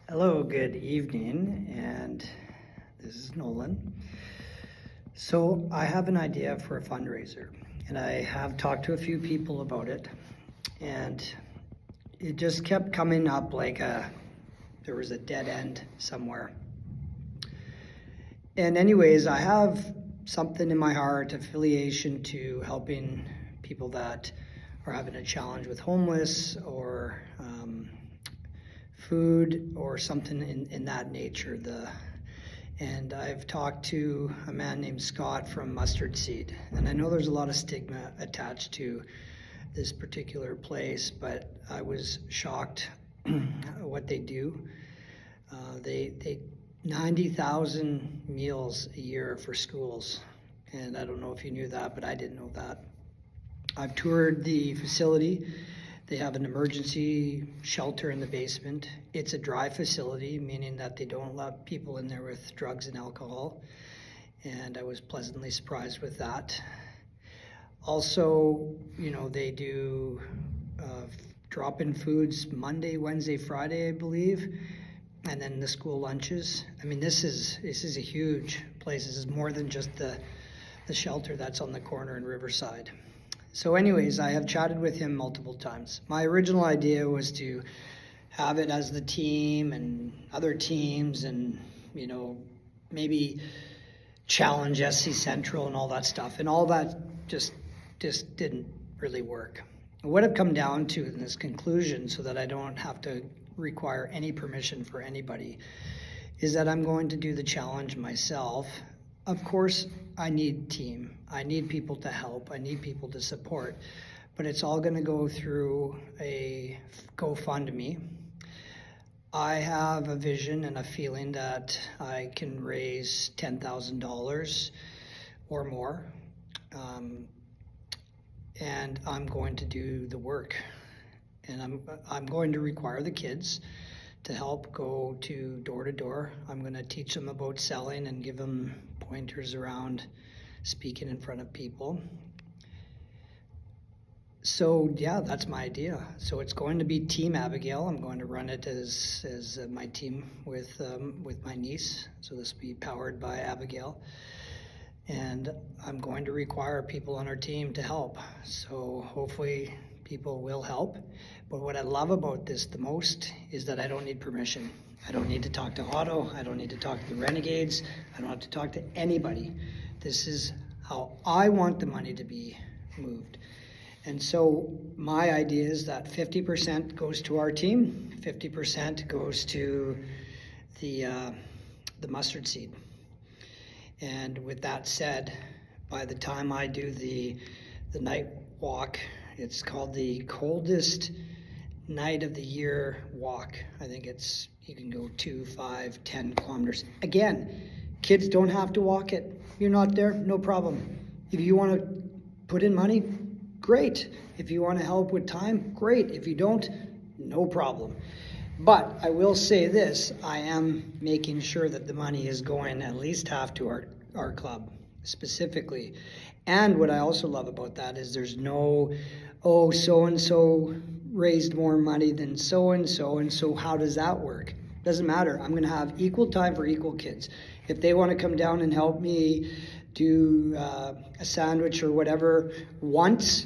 Hello, good evening, and this is Nolan. So I have an idea for a fundraiser, and I have talked to a few people about it, and it just kept coming up like there was a dead end somewhere. And anyways, I have something in my heart, affiliation to helping people that are having a challenge with homeless or food or something in that nature. And I've talked to a man named Scott from Mustard Seed, and I know there's a lot of stigma attached to this particular place, but I was shocked what they do. They 90,000 meals a year for schools, and I don't know if you knew that, but I didn't know that. I've toured the facility. They have an emergency shelter in the basement. It's a dry facility, meaning that they don't let people in there with drugs and alcohol. And I was pleasantly surprised with that. Also, they do drop-in foods Monday, Wednesday, Friday, I believe. And then the school lunches. I mean, this is a huge place. This is more than just the shelter that's on the corner in Riverside. So anyways, I have chatted with him multiple times. My original idea was to have it as the team and other teams and, maybe challenge SC Central and all that stuff. And all that just didn't really work. What I've come down to in this conclusion, so that I don't have to require any permission for anybody, is that I'm going to do the challenge myself. Of course, I need team. I need people to help. I need people to support. But it's all going to go through a GoFundMe. I have a vision and a feeling that I can raise $10,000 or more. And I'm going to do the work. And I'm going to require the kids to help go door to door. I'm going to teach them about selling and give them pointers around speaking in front of people. So yeah, that's my idea. So it's going to be Team Abigail. I'm going to run it as my team with my niece. So this will be powered by Abigail. And I'm going to require people on our team to help. So hopefully people will help. But what I love about this the most is that I don't need permission. I don't need to talk to Otto. I don't need to talk to the Renegades. I don't have to talk to anybody. This is how I want the money to be moved. And so my idea is that 50% goes to our team, 50% goes to the mustard seed. And with that said, by the time I do the night walk, it's called the coldest night of the year walk. I think you can go 2, 5, 10 kilometers. Again, kids don't have to walk it. You're not there, no problem. If you want to put in money, great. If you want to help with time, great. If you don't, no problem. But I will say this, I am making sure that the money is going at least half to our club specifically. And what I also love about that is there's no, so-and-so raised more money than so-and-so, and so how does that work? Doesn't matter. I'm going to have equal time for equal kids. If they want to come down and help me do a sandwich or whatever once,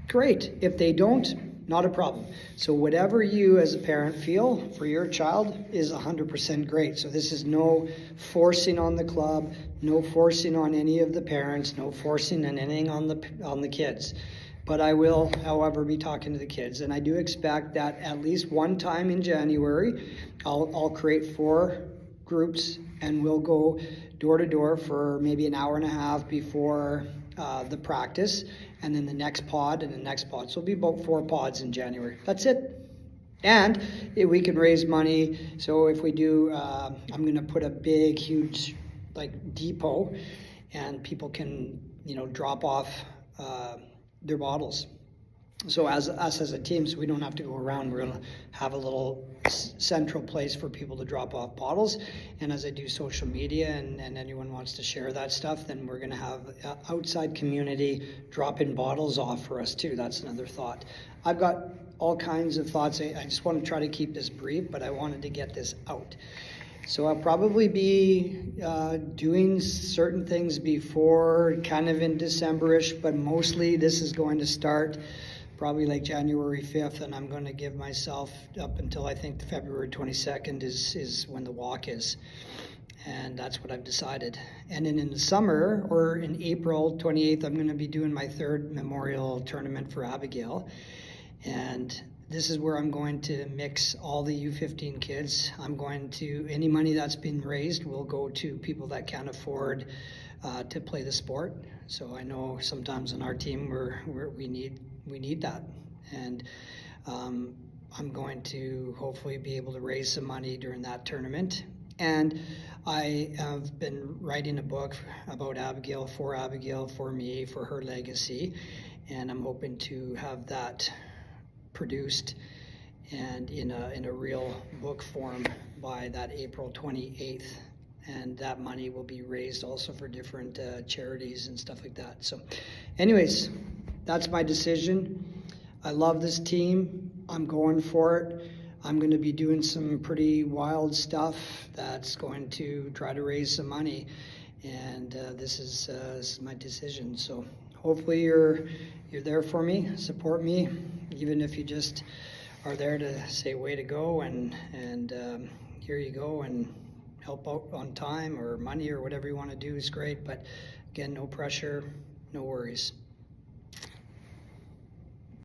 great. If they don't, not a problem. So whatever you as a parent feel for your child is 100% great. So this is no forcing on the club, no forcing on any of the parents, no forcing on anything on the kids. But I will, however, be talking to the kids, and I do expect that at least one time in January, I'll create 4 groups, and we'll go door to door for maybe an hour and a half before the practice, and then the next pod and the next pod. So it'll be about 4 pods in January. That's it. And we can raise money. So if we do, I'm going to put a big, huge depot, and people can drop off their bottles. So as us as a team, so we don't have to go around, we're gonna have a little central place for people to drop off bottles. And as I do social media and anyone wants to share that stuff, then we're gonna have outside community drop in bottles off for us too. That's another thought. I've got all kinds of thoughts. I just want to try to keep this brief, but I wanted to get this out. So I'll probably be doing certain things before, kind of in December-ish, but mostly this is going to start probably like January 5th, and I'm going to give myself up until I think February 22nd is when the walk is. And that's what I've decided. And then in the summer, or in April 28th, I'm going to be doing my third memorial tournament for Abigail. And this is where I'm going to mix all the U15 kids. I'm going to, any money that's been raised will go to people that can't afford to play the sport. So I know sometimes in our team we need that. And I'm going to hopefully be able to raise some money during that tournament. And I have been writing a book about Abigail, for me, for her legacy. And I'm hoping to have that produced and in a real book form by that April 28th. And that money will be raised also for different charities and stuff like that. So anyways, that's my decision. I love this team. I'm going for it. I'm going to be doing some pretty wild stuff that's going to try to raise some money. And this is my decision. So hopefully you're there for me, support me, even if you just are there to say way to go and here you go and help out on time or money or whatever you want to do is great. But again, no pressure, no worries.